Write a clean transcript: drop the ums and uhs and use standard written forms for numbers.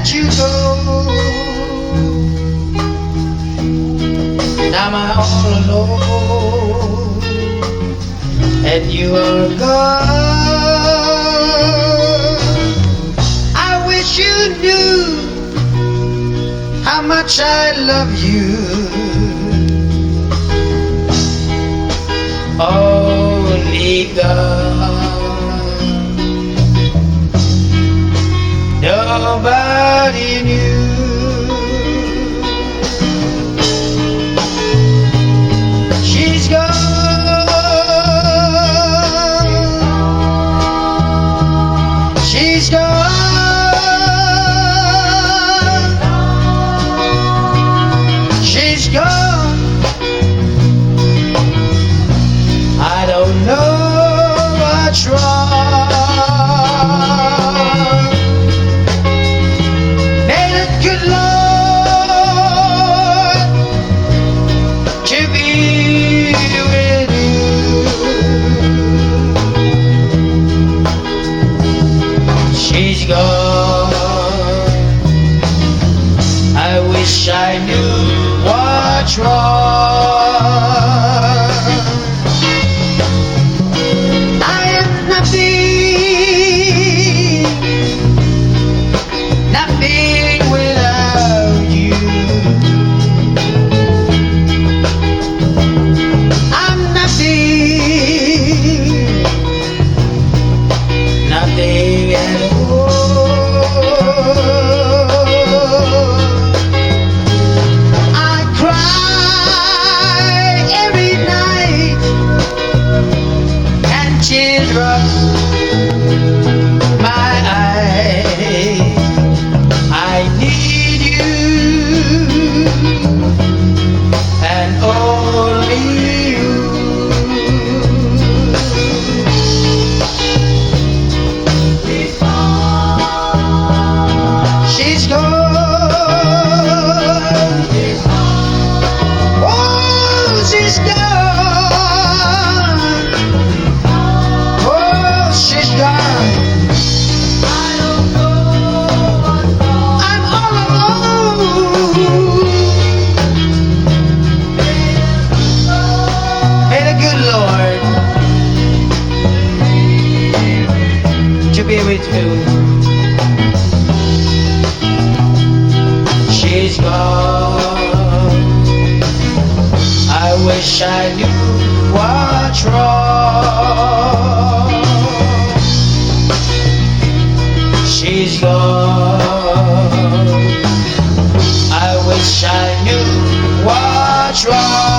let you go. Now I'm all alone, and you are gone. I wish you knew how much I love you. Only God, nobody knew. She's gone. She's gone. She's gone. I don't know what's wrong. May the good Lord to be with you. She's gone. I wish I knew what's wrong. My eyes, I need you, and only you. She's gone. She's gone. Oh, she's gone. She's gone. I don't know what's wrong. I'm all alone. May the good Lord to be with you. She's gone. I wish I knew what's wrong. She's gone. I wish I knew what's wrong.